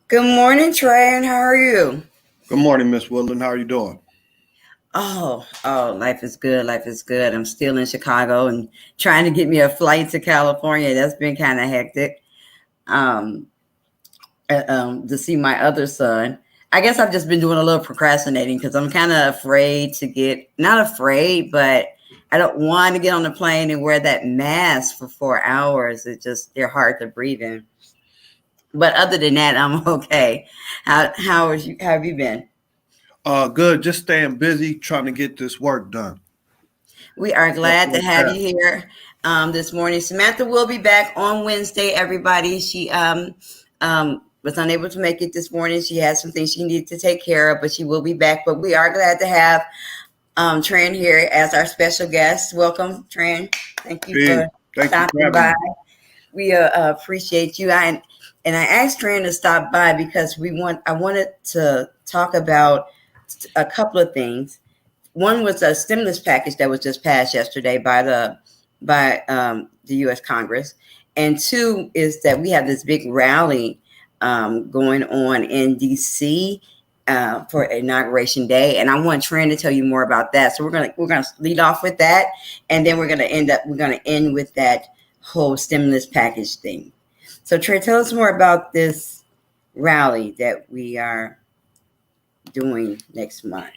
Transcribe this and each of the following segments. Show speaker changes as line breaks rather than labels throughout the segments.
Good morning, Trey, and how are you?
Good morning, Miss Woodland. How are you doing?
Life is good. Life is good. I'm still in Chicago and trying to get me a flight to California. That's been kind of hectic. Um, to see my other son. I guess I've just been doing a little procrastinating because I'm kind of afraid to get, not afraid, but I don't want to get on the plane and wear that mask for 4 hours. They're hard to breathe in. But other than that, I'm okay. How have you been?
Good. Just staying busy trying to get this work done.
We are
What-
glad to
what's
have
that?
you here this morning. Samantha will be back on Wednesday, everybody. She was unable to make it this morning. She had some things she needed to take care of, but she will be back. But we are glad to have Tran here as our special guest. Welcome, Tran. Thank you
Hey,
for
thank you for
stopping
having
by.
me.
We appreciate you. And I asked Tran to stop by because I wanted to talk about a couple of things. One was a stimulus package that was just passed yesterday by the U.S. Congress, and two is that we have this big rally going on in D.C. For inauguration day, and I want Tran to tell you more about that. So we're gonna lead off with that, and then we're gonna end with that whole stimulus package thing. So Tran, tell us more about this rally that we are doing next month.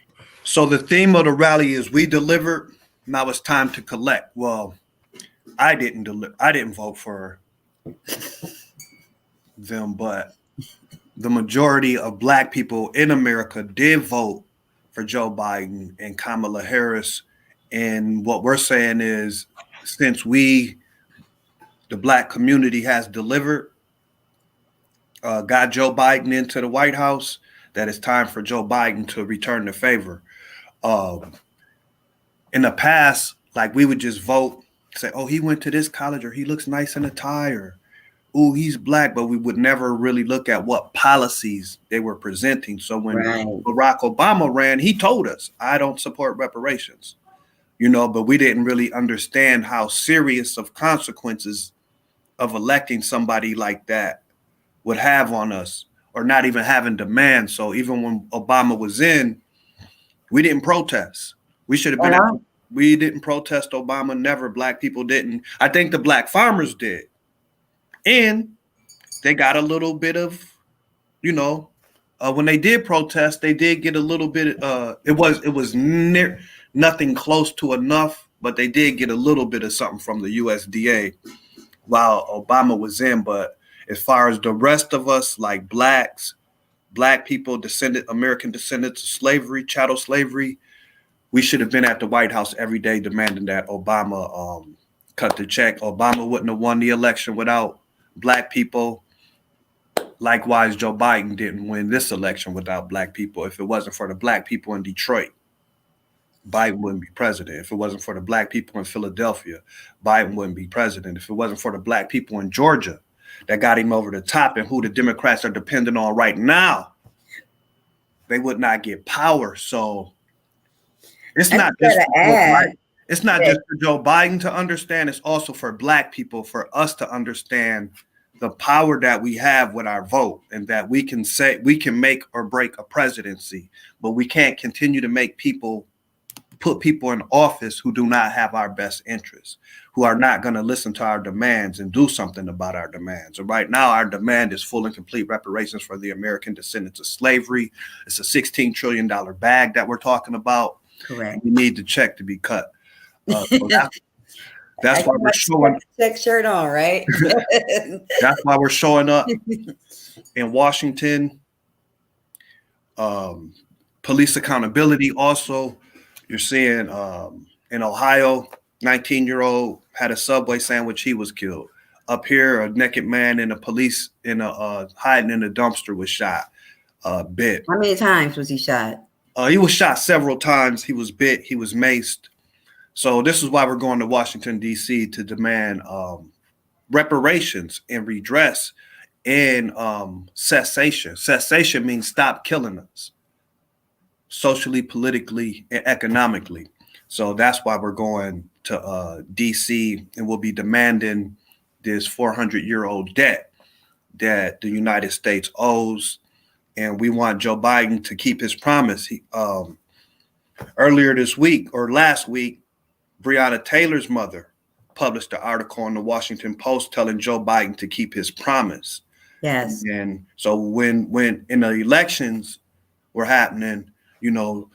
So the theme of the rally is we delivered. Now it's time to collect. Well, I didn't deliver. I didn't vote for them, but the majority of Black people in America did vote for Joe Biden and Kamala Harris. And what we're saying is, since the Black community, has delivered, got Joe Biden into the White House, that it's time for Joe Biden to return the favor. Um, in the past, like we would just vote, say, "Oh, he went to this college," or "He looks nice in a tie," or "Oh, he's Black," but we would never really look at what policies they were presenting. So when
Right.
Barack Obama ran, he told us, "I don't support reparations," but we didn't really understand how serious of consequences of electing somebody like that would have on us, or not even having demand. So even when Obama was in, we didn't protest. We should have been.
And
We didn't protest Obama. Never. Black people didn't. I think the Black farmers did, and they got a little bit of, you know, when they did protest, they did get a little bit. It was near nothing close to enough, but they did get a little bit of something from the USDA while Obama was in. But as far as the rest of us, like Blacks, Black people, American descendants of slavery, chattel slavery, we should have been at the White House every day demanding that Obama cut the check. Obama wouldn't have won the election without Black people. Likewise, Joe Biden didn't win this election without Black people. If it wasn't for the Black people in Detroit, Biden wouldn't be president. If it wasn't for the Black people in Philadelphia, Biden wouldn't be president. If it wasn't for the Black people in Georgia that got him over the top and who the Democrats are dependent on right now, they would not get power. So it's
I
not
just
just
gotta
for Joe
add
Biden. It's not
that
just for Joe Biden to understand. It's also for Black people, for us to understand the power that we have with our vote, and that we can say we can make or break a presidency, but we can't continue to put people in office who do not have our best interests, who are not going to listen to our demands and do something about our demands. And right now, our demand is full and complete reparations for the American descendants of slavery. It's a $16 trillion bag that we're talking about, and
correct.
we need the check to be cut. So
I
that's why
got
we're
my
showing.
check shirt on, right?
That's why we're showing up in Washington. Um, Police accountability. Also, you're seeing in Ohio, 19-year-old had a Subway sandwich. He was killed. Up here, a naked man in a police in a hiding in a dumpster was shot, bit.
How many times was he shot?
He was shot several times. He was bit. He was maced. So this is why we're going to Washington D.C. to demand reparations and redress and cessation. Cessation means stop killing us socially, politically, and economically. So that's why we're going to DC, and we'll be demanding this 400-year-old debt that the United States owes, and we want Joe Biden to keep his promise. Earlier this week or last week, Breonna Taylor's mother published an article on the Washington Post telling Joe Biden to keep his promise.
Yes.
And so when in the elections were happening, you know,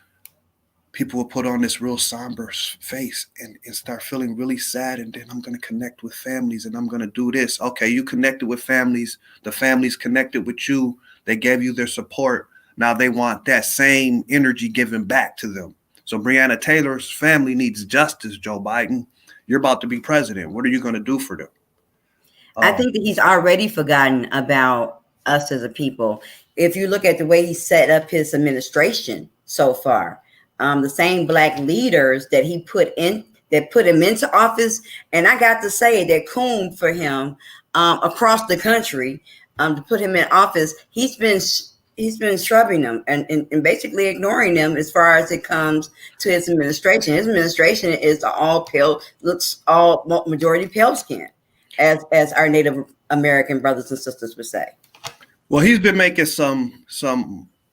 people will put on this real somber face and start feeling really sad. And then I'm going to connect with families and I'm going to do this. Okay, you connected with families. The families connected with you. They gave you their support. Now they want that same energy given back to them. So Breonna Taylor's family needs justice, Joe Biden. You're about to be president. What are you going to do for them?
I think that he's already forgotten about us as a people. If you look at the way he set up his administration so far, the same black leaders that he put him into office, and I got to say that coon for him across the country to put him in office, he's been shrugging them and basically ignoring them as far as it comes to his administration. His administration is all majority pale skin, as our Native American brothers and sisters would say.
Well, he's been making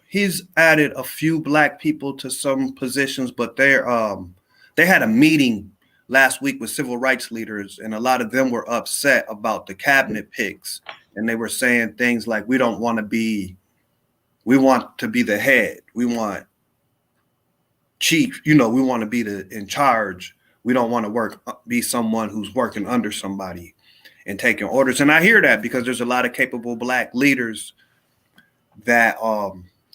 he's added a few black people to some positions, but they had a meeting last week with civil rights leaders, and a lot of them were upset about the cabinet picks. And they were saying things like, we want to be the head. We want chief, we want to be in charge. We don't want to be someone who's working under somebody and taking orders. And I hear that because there's a lot of capable black leaders that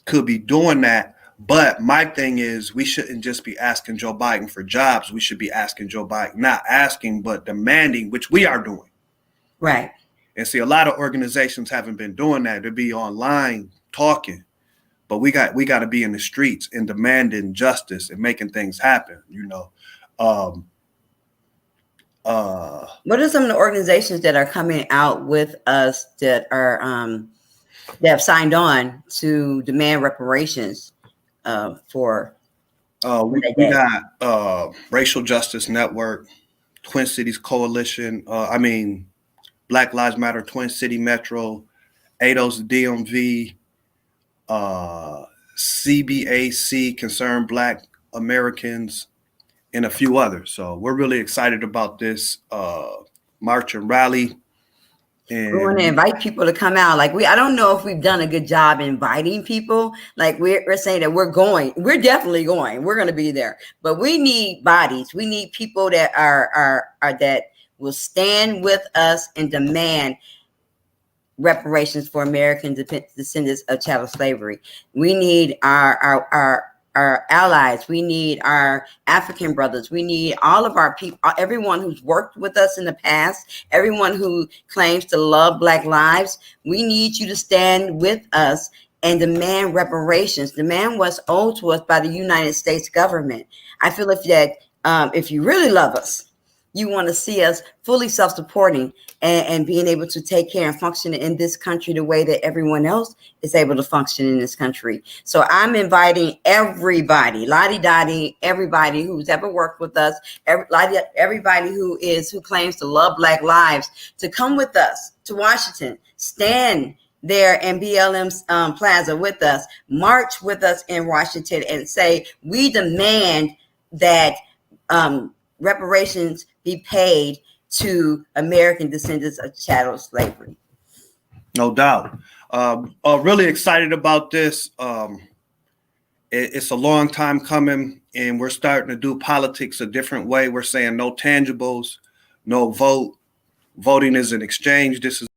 could be doing that. But my thing is, we shouldn't just be asking Joe Biden for jobs. We should be asking Joe Biden, not asking, but demanding, which we are doing.
Right.
And see, a lot of organizations haven't been doing that. They'll be online talking, but we got to be in the streets and demanding justice and making things happen. What
are some of the organizations that are coming out with us that are that have signed on to demand reparations for?
We got Racial Justice Network, Twin Cities Coalition. Black Lives Matter, Twin City Metro, ADOS DMV, CBAC, Concerned Black Americans, and a few others. So we're really excited about this march and rally. And
we want to invite people to come out. I don't know if we've done a good job inviting people. We're saying that we're going. We're definitely going. We're going to be there. But we need bodies. We need people that are that will stand with us and demand reparations for American descendants of chattel slavery. We need our allies. We need our African brothers. We need all of our people, everyone who's worked with us in the past, everyone who claims to love Black lives. We need you to stand with us and demand reparations, demand what's owed to us by the United States government. I feel if you really love us, you want to see us fully self-supporting and being able to take care and function in this country the way that everyone else is able to function in this country. So I'm inviting everybody, lottie-dottie, everybody who's ever worked with us, everybody who claims to love Black lives, to come with us to Washington, stand there in BLM's Plaza with us, march with us in Washington, and say, we demand that reparations be paid to American descendants of chattel slavery.
No doubt. Really excited about this. It's a long time coming, and we're starting to do politics a different way. We're saying no tangibles, no vote. Voting is an exchange. This is